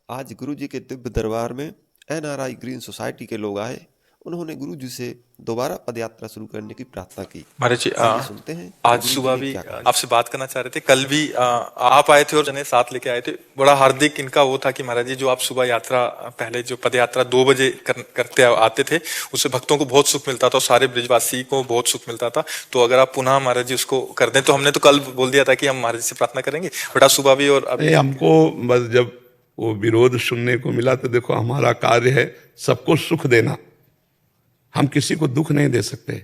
आज गुरुजी के दिव्य दरबार में एनआरआई ग्रीन सोसाइटी के लोग आए। उन्होंने गुरुजी से दोबारा पदयात्रा शुरू करने की प्रार्थना की। महाराज जी, आइए सुनते हैं आज गुरुजी सुबह ने भी क्या कहा। आपसे बात करना चाह रहे थे। कल भी आप आए थे और जने साथ लेके आए थे। बड़ा हार्दिक इनका वो था कि महाराज जी, जो आप सुबह यात्रा, पहले जो पद यात्रा 2 बजे करते आते थे, उससे भक्तों को बहुत सुख मिलता था और सारे ब्रिजवासी को बहुत सुख मिलता था। तो अगर आप पुनः महाराज जी उसको कर दें, तो हमने तो कल बोल दिया था कि हम महाराज जी से प्रार्थना करेंगे, बट आज सुबह भी और अभी हमको बस जब वो विरोध सुनने को मिला तो देखो, हमारा कार्य है सबको सुख देना, हम किसी को दुख नहीं दे सकते।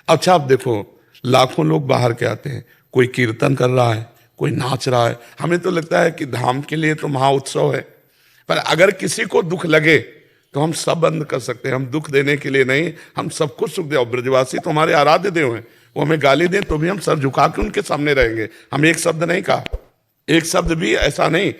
अच्छा, आप देखो, लाखों लोग बाहर के आते हैं, कोई कीर्तन कर रहा है, कोई नाच रहा है। हमें तो लगता है कि धाम के लिए तो महा उत्सव है, पर अगर किसी को दुख लगे तो हम सब बंद कर सकते हैं। हम दुख देने के लिए नहीं, हम सबको सुख दे। ब्रजवासी तो हमारे आराध्य देव हैं, वो हमें गाली दें तो भी हम सर झुका के उनके सामने रहेंगे। हम एक शब्द नहीं कहा, एक शब्द भी ऐसा नहीं।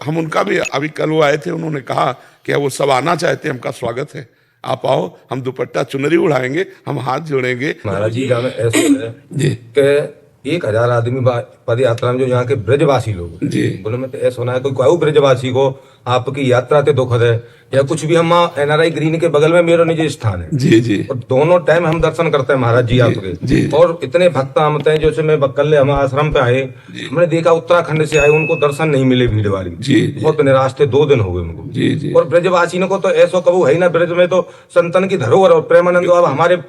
हम उनका भी, अभी कल वो आए थे, उन्होंने कहा कि वो सब आना चाहते हैं, उनका स्वागत है, आप आओ, हम दुपट्टा चुनरी उड़ाएंगे, हम हाथ जोड़ेंगे। महाराज जी, जाने ऐसा है जी कि 1000 आदमी पद यात्रा में जो यहाँ के ब्रजवासी लोग जी, बोले, में तो ऐसा होना है कोई ब्रजवासी को आपकी यात्रा ते दुख है या कुछ भी। हम एनआरआई ग्रीन के बगल में मेरा निजी स्थान है जी जी, और दोनों टाइम हम दर्शन करते हैं महाराज जी आपके जी। और इतने भक्त आते हैं। जैसे मैं कल हम आश्रम पे आए, हमने देखा उत्तराखंड से आए, उनको दर्शन नहीं मिले, भीड़ वाली जी, बहुत निराश थे, 2 दिन हो गए उनको। जी जी, और ब्रजवासियों को तो ऐसा कबू है ही ना, ब्रज में तो संतन की धरोहर और प्रेमानंद अब हमारे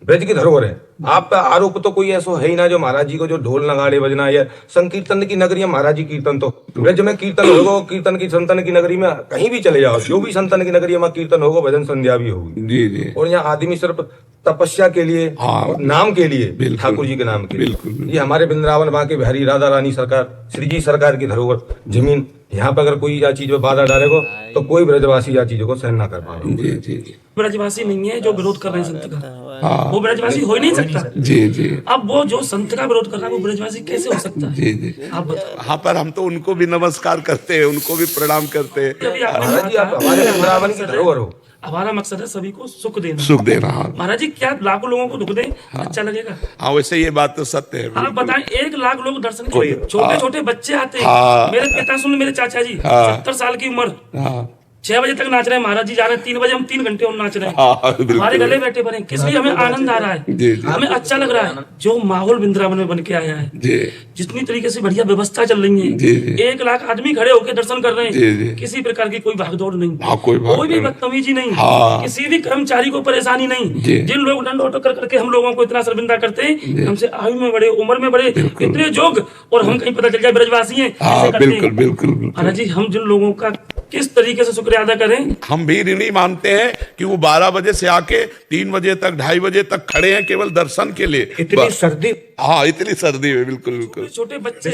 ब्रज की धरोहर है। आप पे आरोप तो कोई ऐसा है ही ना जो महाराज जी को जो ढोल नगाड़े बजना या संकीर्तन की नगरी है महाराज जी। कीर्तन तो ब्रज में कीर्तन होगा, कीर्तन की संतन की नगरी में कहीं भी चले जाओ, जो भी संतन की नगरी है वहाँ कीर्तन होगा, भजन संध्या भी होगी। जी जी। और यहाँ आदमी सिर्फ तपस्या के लिए, हाँ, नाम के लिए, बिल्कुल, ठाकुर जी के नाम के लिए। बिल्कुल। ये हमारे वृंदावन बांके बिहारी राधा रानी सरकार, श्री जी सरकार की धरोहर जमीन, यहाँ पर अगर कोई या चीज में बाधा डालेगा तो कोई ब्रजवासी या चीजों को सहन ना कर पाएगा। जी जी जी, ब्रजवासी नहीं है जो विरोध कर रहे हैं संत का, हाँ, वो ब्रजवासी हो ही नहीं सकता। जी जी, अब वो जो संत का विरोध कर रहा है वो ब्रजवासी कैसे हो सकता है? जी जी। आप बताओ। हाँ, पर हम तो उनको भी नमस्कार करते हैं, उनको भी प्रणाम करते हैं। अभी आपने महाराज जी, आप कहा था, हमारे वृंदावन की धरोहर हो। हमारा मकसद है सभी को सुख देना। सुख देना, हाँ महाराज जी, क्या लाखों लोगों को दुख दे अच्छा लगेगा? हाँ, वैसे ये बात तो सत्य है। आप बताएं, 1 लाख लोग दर्शन के लिए छोटे छोटे बच्चे आते हैं। हाँ। मेरे पिता सुन, मेरे चाचा जी, हाँ। 70 साल की उम्र, हाँ 6 बजे तक नाच रहे हैं। महाराज जी जा रहे हैं 3 बजे, हम 3 घंटे और नाच रहे हैं। हाँ, बिल्कुल। हमारे गले बैठे पड़े, किस लिए हमें आनंद आ रहा है, जी, जी। हमें अच्छा लग रहा है। जो माहौल वृंदावन में बन के आया है, जी जितनी तरीके से बढ़िया व्यवस्था चल रही है, जी, जी। 1 लाख आदमी खड़े होकर दर्शन कर रहे जी, हैं, जी। किसी प्रकार की कोई भागदौड़ नहीं, हाँ, कोई भागदौड़ भी नहीं। बदतमीजी नहीं, हाँ। किसी भी कर्मचारी को परेशानी नहीं। जी। जिन लोग दंड ऑटो कर करके हम लोगों को इतना शर्मिंदा करते हैं, हमसे आयु में बड़े, उम्र में बड़े, इतने जोग, और हम कहीं पता चल जाए ब्रजवासी हैं, हाँ, ऐसे करते हैं। बिल्कुल बिल्कुल बिल्कुल। महाराज जी, हम जिन लोगों का किस तरीके से शुक्रिया अदा करें। हम भी ऋणी मानते हैं कि वो 12 बजे से आके 3 बजे तक, 2:30 बजे तक खड़े हैं केवल दर्शन के लिए। इतनी सर्दी, हाँ, इतनी सर्दी में, बिल्कुल बिल्कुल। छोटे बच्चे,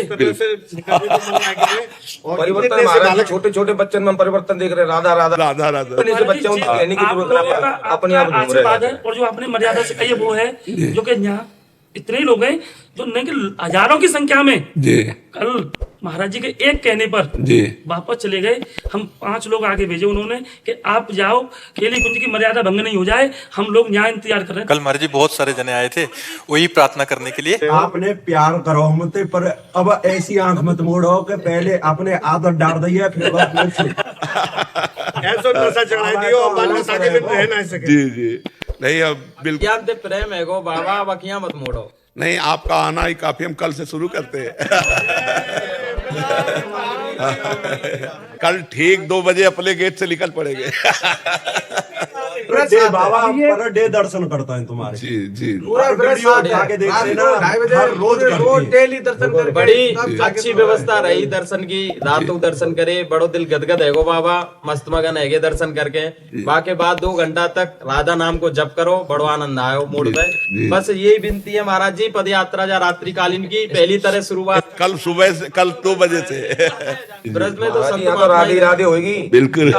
परिवर्तन महाराज जी, छोटे छोटे बच्चन में परिवर्तन देख रहे हैं। राधा राधा राधा राधा। अपने से बच्चों को कहने की आप जरूरत लोगों नहीं, का अपने आप आपका घूम रहे आशीर्वाद है। हैं। और जो आपने मर्यादा से कही है वो है जो कि यहाँ इतने लोग हैं जो नहीं कि हजारों की संख्या में जी कल महाराज जी के एक कहने पर जी, वापस चले गए। हम 5 लोग आगे भेजे उन्होंने कि आप जाओ, केली कुंज की मर्यादा भंग नहीं हो जाए, हम लोग यहाँ इंतजार कर रहे हैं। कल महाराज जी बहुत सारे जने आए थे वही प्रार्थना करने के लिए। आपने प्यार करो हमसे, पर अब ऐसी आंख मत मोड़ो कि पहले अपने आदत डाल दिया फिर ऐसा नशा चढ़ाई दियो और बाद में शादी में रह ना सके। जी जी। नहीं, अब बिल्कुल क्या ते प्रेम है गो बाबा, बकिया मत मोड़ो। नहीं, आपका आना ही काफी, हम कल से शुरू करते हैं। कल ठीक 2 बजे अपने गेट से निकल पड़ेंगे। बाबा पर डे दर्शन करता है तुम्हारे। जी जी, पूरा वीडियो आके देख लेना, हर रोज डेली दर्शन कर। बड़ी अच्छी व्यवस्था रही दर्शन की, रातों दर्शन करे, बड़ो दिल गदगद है गो बाबा, मस्त मगन है दर्शन करके। बाकी बाद 2 घंटा तक राधा नाम को जप करो, बड़ो आनंद आयो मूड में। बस यही विनती है महाराज जी, पद यात्रा या रात्रिकालीन की पहली तरह शुरुआत कल सुबह से, कल 2 बजे से। ब्रज में तो महाराज जी, यहाँ तो संत राधे राधे होगी। बिल्कुल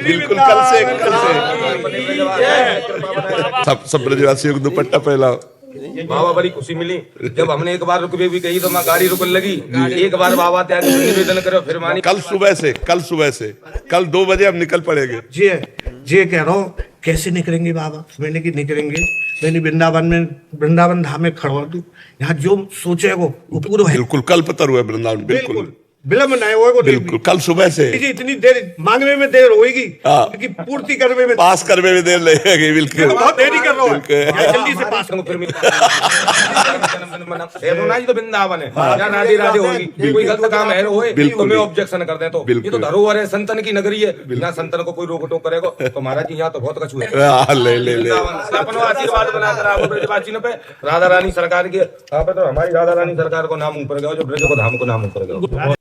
बिल्कुल, कल से सब ब्रजवासियों को दुपट्टा पहनाओ। बाबा बड़ी खुशी मिली जब हमने एक बार रुकवे भी कही तो मैं गाड़ी रुकने लगी। एक बार बाबा त्याग निवेदन करो फिर मानी। कल सुबह से कल 2 बजे हम निकल पड़ेंगे। जी कह रहा हूँ, कैसे निकलेंगे बाबा? मैंने कि निकलेंगे, मैंने वृंदावन धाम में खड़ा हूँ। यहाँ जो सोचे वो पूरा है। बिल्कुल कल्पतरु है वृंदावन, बिल्कुल विलम्ब न हो बिल्कुल कल सुबह से इतनी देर मांगने में देर होगी, हाँ। उनकी पूर्ति करने में पास करने में देर लगेगी। बिल्कुल बहुत देरी कर रहा है, जल्दी से पास फिर ना जी तो वृंदावन है, यहाँ राधे राधे होगी, कोई गलत काम है होए तो मैं ऑब्जेक्शन कर दे, तो ये तो धरोहर है, संतन की नगरी है, यहाँ संतन को कोई रोक टोक करेगा तो महाराज जी यहाँ तो बहुत कछु है। ले अपन आशीर्वाद बनाकर आओ ब्रजवासियों पे, राधा रानी सरकार की, यहाँ पे तो हमारी राधा रानी सरकार को नाम ऊपर गया, जो ब्रज को धाम को नाम ऊपर गया।